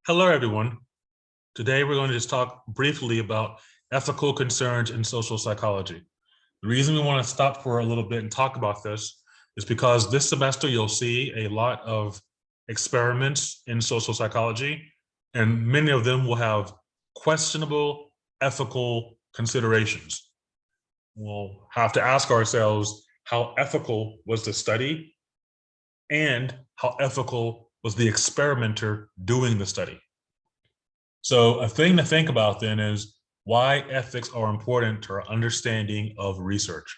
Hello, everyone. Today, we're going to just talk briefly about ethical concerns in social psychology. The reason we want to stop for a little bit and talk about this is because this semester you'll see a lot of experiments in social psychology, and many of them will have questionable ethical considerations. We'll have to ask ourselves, how ethical was the study, and how ethical was the experimenter doing the study? So a thing to think about then is why ethics are important to our understanding of research.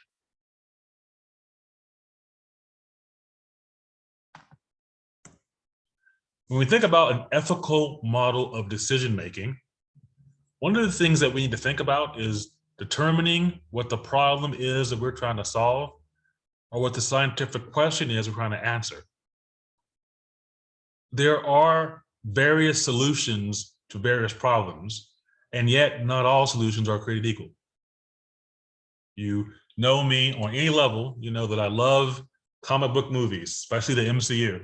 When we think about an ethical model of decision-making, one of the things that we need to think about is determining what the problem is that we're trying to solve or what the scientific question is we're trying to answer. There are various solutions to various problems, and yet not all solutions are created equal. You know me on any level, you know that I love comic book movies, especially the MCU.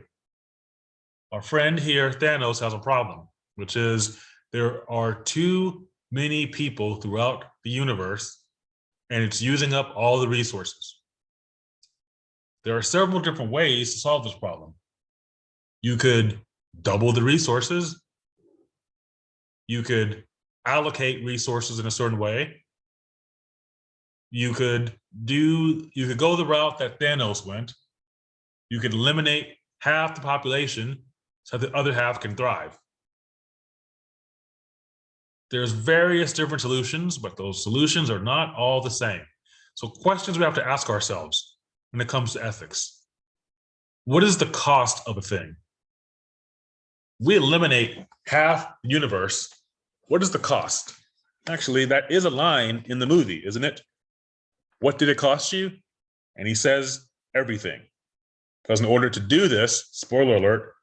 Our friend here, Thanos, has a problem, which is there are too many people throughout the universe, and it's using up all the resources. There are several different ways to solve this problem. You could double the resources. You could allocate resources in a certain way. You could go the route that Thanos went. You could eliminate half the population so the other half can thrive. There's various different solutions, but those solutions are not all the same. So questions we have to ask ourselves when it comes to ethics. What is the cost of a thing? We eliminate half the universe. What is the cost? Actually, that is a line in the movie, isn't it? What did it cost you? And he says everything. Because in order to do this, spoiler alert,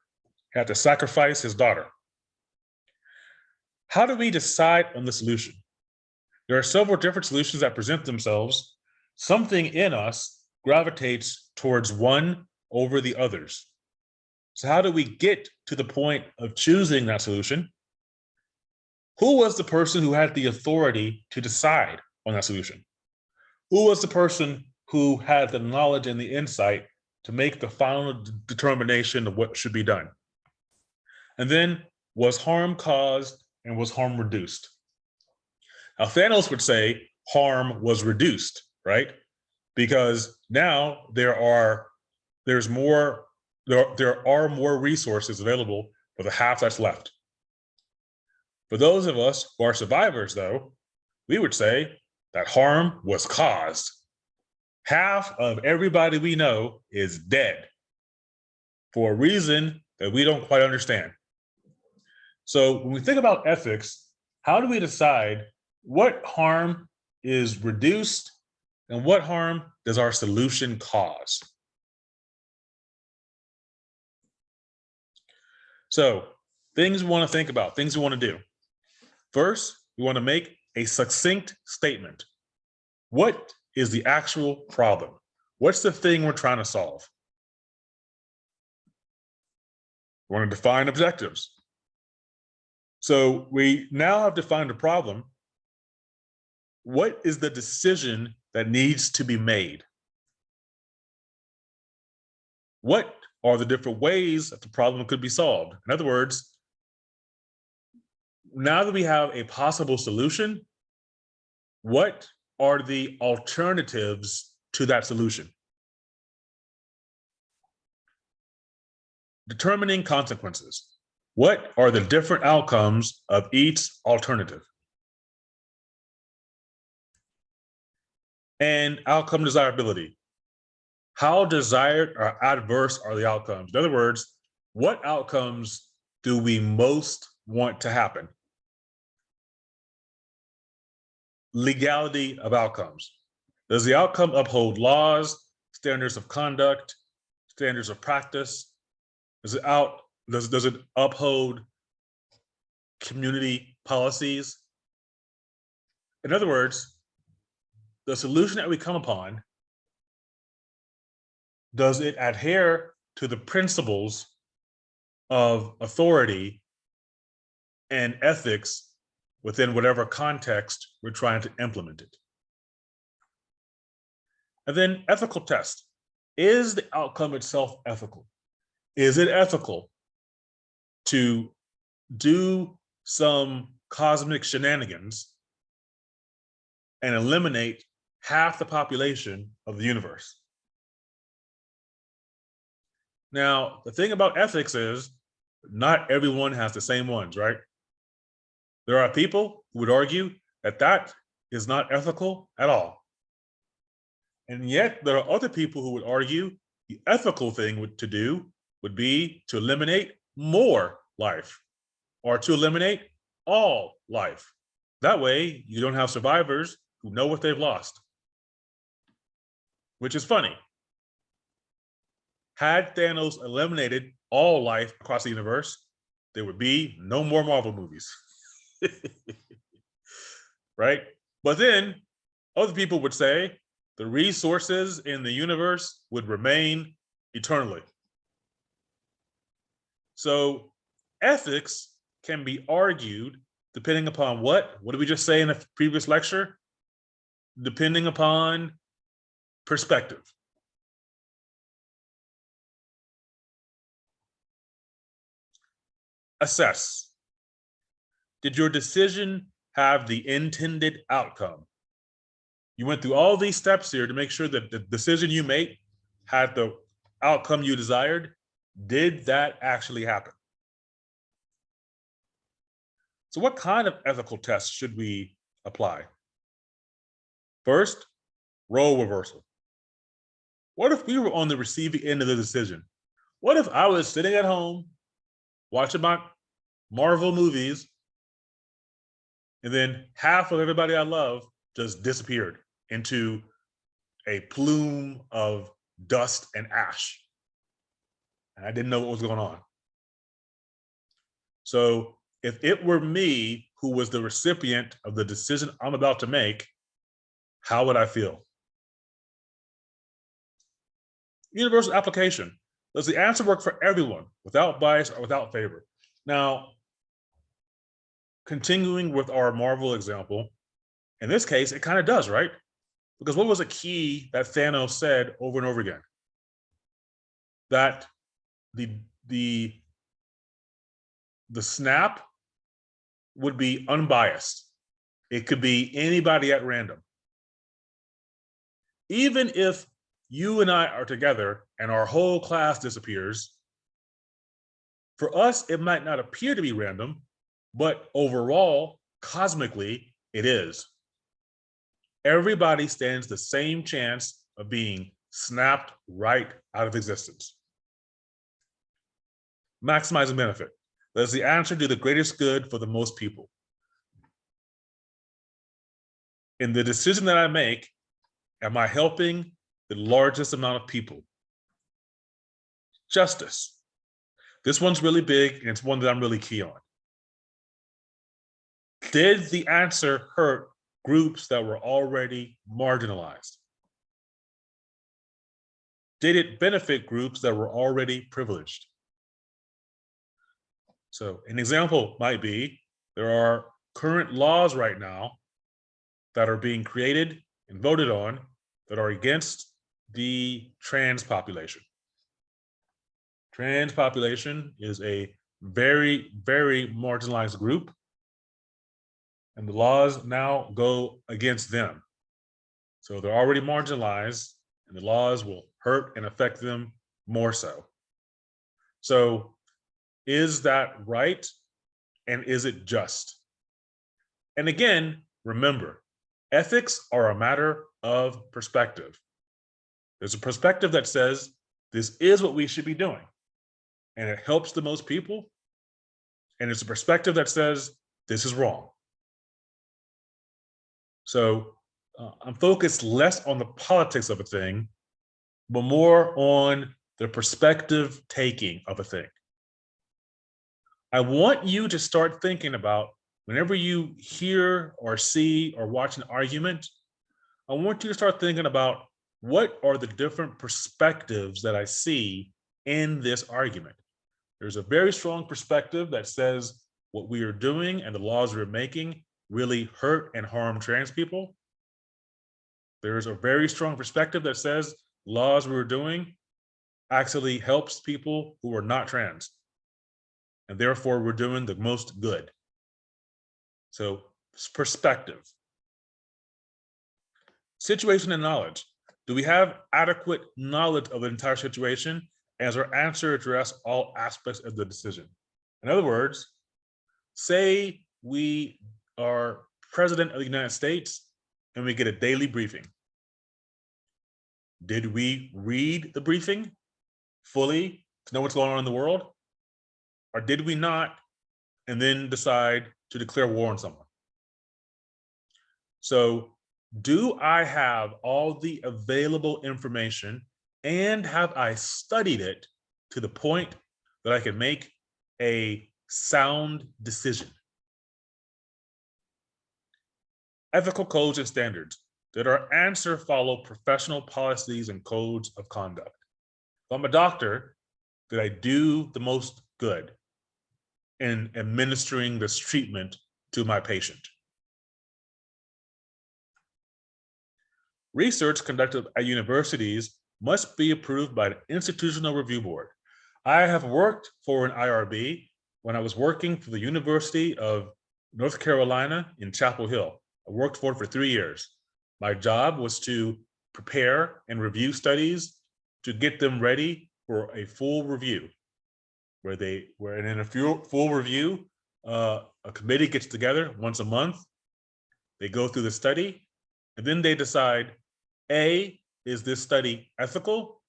he had to sacrifice his daughter. How do we decide on the solution? There are several different solutions that present themselves. Something in us gravitates towards one over the others. So how do we get to the point of choosing that solution? Who was the person who had the authority to decide on that solution? Who was the person who had the knowledge and the insight to make the final determination of what should be done? And then, was harm caused and was harm reduced? Now, Thanos would say harm was reduced, right? Because now there are more resources available for the half that's left. For those of us who are survivors, though, we would say that harm was caused. Half of everybody we know is dead for a reason that we don't quite understand. So when we think about ethics, how do we decide what harm is reduced and what harm does our solution cause? So things we want to think about, things we want to do. First, we want to make a succinct statement. What is the actual problem? What's the thing we're trying to solve? We want to define objectives. So we now have defined a problem. What is the decision that needs to be made? What are the different ways that the problem could be solved? In other words, now that we have a possible solution, what are the alternatives to that solution? Determining consequences. What are the different outcomes of each alternative? And outcome desirability. How desired or adverse are the outcomes? In other words, what outcomes do we most want to happen? Legality of outcomes. Does the outcome uphold laws, standards of conduct, standards of practice? Does it uphold community policies? In other words, the solution that we come upon, does it adhere to the principles of authority and ethics within whatever context we're trying to implement it. And then ethical test. Is the outcome itself ethical? Is it ethical to do some cosmic shenanigans and eliminate half the population of the universe? Now, the thing about ethics is not everyone has the same ones, right? There are people who would argue that that is not ethical at all. And yet there are other people who would argue the ethical thing to do would be to eliminate more life or to eliminate all life. That way you don't have survivors who know what they've lost, which is funny. Had Thanos eliminated all life across the universe, there would be no more Marvel movies. Right? But then other people would say the resources in the universe would remain eternally. So ethics can be argued depending upon what? What did we just say in the previous lecture? Depending upon perspective. Assess. Did your decision have the intended outcome? You went through all these steps here to make sure that the decision you made had the outcome you desired. Did that actually happen? So what kind of ethical tests should we apply? First, role reversal. What if we were on the receiving end of the decision? What if I was sitting at home watching my Marvel movies and then half of everybody I love just disappeared into a plume of dust and ash, and I didn't know what was going on? So if it were me who was the recipient of the decision I'm about to make, how would I feel? Universal application. Does the answer work for everyone without bias or without favor? Now, continuing with our Marvel example, in this case, it kind of does, right? Because what was a key that Thanos said over and over again? That the snap would be unbiased. It could be anybody at random. Even if you and I are together and our whole class disappears, for us, it might not appear to be random, but overall, cosmically, it is. Everybody stands the same chance of being snapped right out of existence. Maximizing benefit. Does the answer do the greatest good for the most people? In the decision that I make, am I helping the largest amount of people? Justice. This one's really big, and it's one that I'm really key on. Did the answer hurt groups that were already marginalized? Did it benefit groups that were already privileged? So an example might be, there are current laws right now that are being created and voted on that are against the trans population. Trans population is a very, very marginalized group, and the laws now go against them. So they're already marginalized, and the laws will hurt and affect them more so. So is that right? And is it just? And again, remember, ethics are a matter of perspective. There's a perspective that says this is what we should be doing, and it helps the most people. And it's a perspective that says this is wrong. So I'm focused less on the politics of a thing, but more on the perspective taking of a thing. I want you to start thinking about, whenever you hear or see or watch an argument, I want you to start thinking about, what are the different perspectives that I see in this argument? There's a very strong perspective that says what we are doing and the laws we're making really hurt and harm trans people? There's a very strong perspective that says laws we're doing actually helps people who are not trans. And therefore, we're doing the most good. So, perspective. Situation and knowledge. Do we have adequate knowledge of the entire situation? As our answer address all aspects of the decision? In other words, say we are president of the United States and we get a daily briefing. Did we read the briefing fully to know what's going on in the world? Or did we not, and then decide to declare war on someone? So, do I have all the available information and have I studied it to the point that I can make a sound decision? Ethical codes and standards. Did our answer follow professional policies and codes of conduct? If I'm a doctor, did I do the most good in administering this treatment to my patient? Research conducted at universities must be approved by the Institutional Review Board. I have worked for an IRB when I was working for the University of North Carolina in Chapel Hill. I worked for it for 3 years. My job was to prepare and review studies to get them ready for a full review, where in a full review, a committee gets together once a month. They go through the study, and then they decide, A, is this study ethical?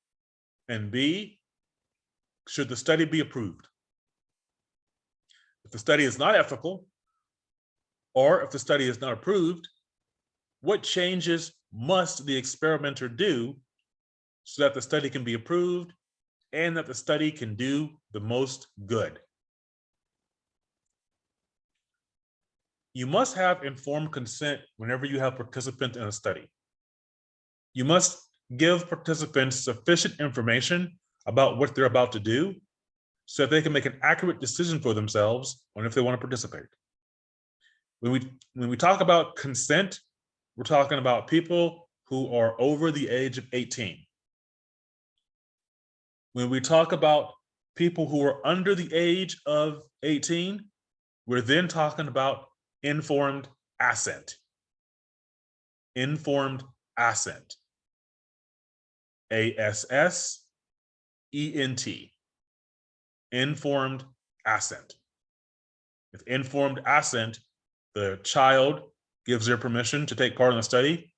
And B, should the study be approved? If the study is not ethical, or if the study is not approved, what changes must the experimenter do so that the study can be approved and that the study can do the most good? You must have informed consent whenever you have participants in a study. You must give participants sufficient information about what they're about to do so that they can make an accurate decision for themselves on if they want to participate. When we talk about consent, we're talking about people who are over the age of 18. When we talk about people who are under the age of 18, we're then talking about informed assent. Informed assent. ASSENT. Informed assent. With informed assent, the child gives their permission to take part in the study,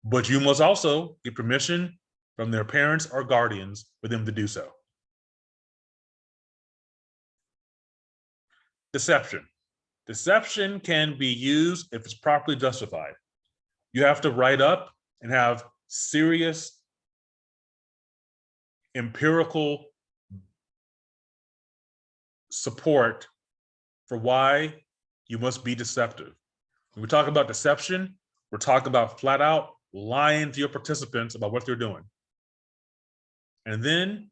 but you must also get permission from their parents or guardians for them to do so. Deception. Deception can be used if it's properly justified. You have to write up and have serious empirical support for why you must be deceptive. When we talk about deception, we're talking about flat out lying to your participants about what they're doing. And then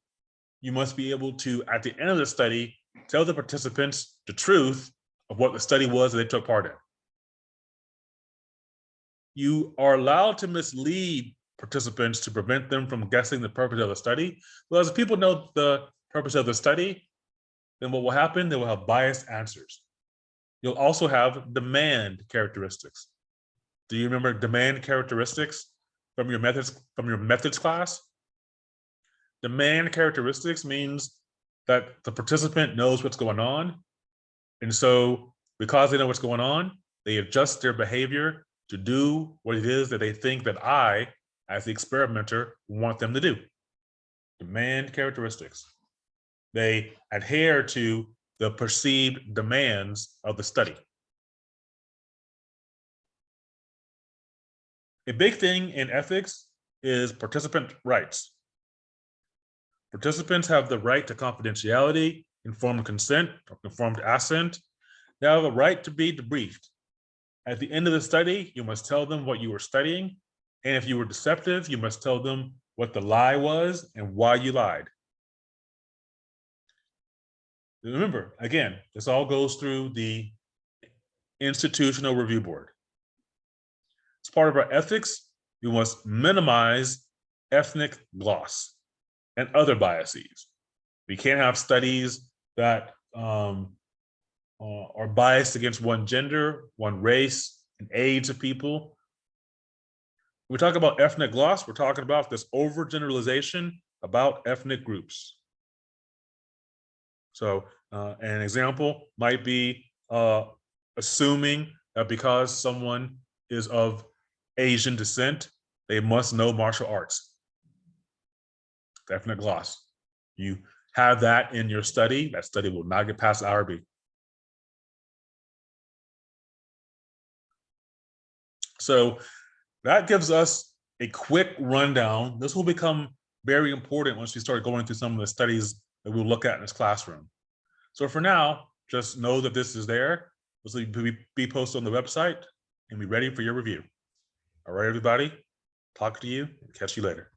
you must be able to, at the end of the study, tell the participants the truth of what the study was that they took part in. You are allowed to mislead participants to prevent them from guessing the purpose of the study. Well, if people know the purpose of the study, then what will happen? They will have biased answers. You'll also have demand characteristics. Do you remember demand characteristics from your methods class? Demand characteristics means that the participant knows what's going on. And so because they know what's going on, they adjust their behavior to do what it is that they think that I, as the experimenter, want them to do. Demand characteristics. They adhere to the perceived demands of the study. A big thing in ethics is participant rights. Participants have the right to confidentiality, informed consent, or informed assent. They have a right to be debriefed. At the end of the study, you must tell them what you were studying. And if you were deceptive, you must tell them what the lie was and why you lied. Remember, again, this all goes through the Institutional Review Board. As part of our ethics, we must minimize ethnic gloss and other biases. We can't have studies that are biased against one gender, one race, and age of people. When we talk about ethnic gloss, we're talking about this overgeneralization about ethnic groups. So an example might be assuming that because someone is of Asian descent, they must know martial arts. Ethnic gloss. You have that in your study, that study will not get past IRB. So that gives us a quick rundown. This will become very important once we start going through some of the studies that we'll look at in this classroom. So for now, just know that this is there. This will be posted on the website and be ready for your review. All right, everybody, talk to you and catch you later.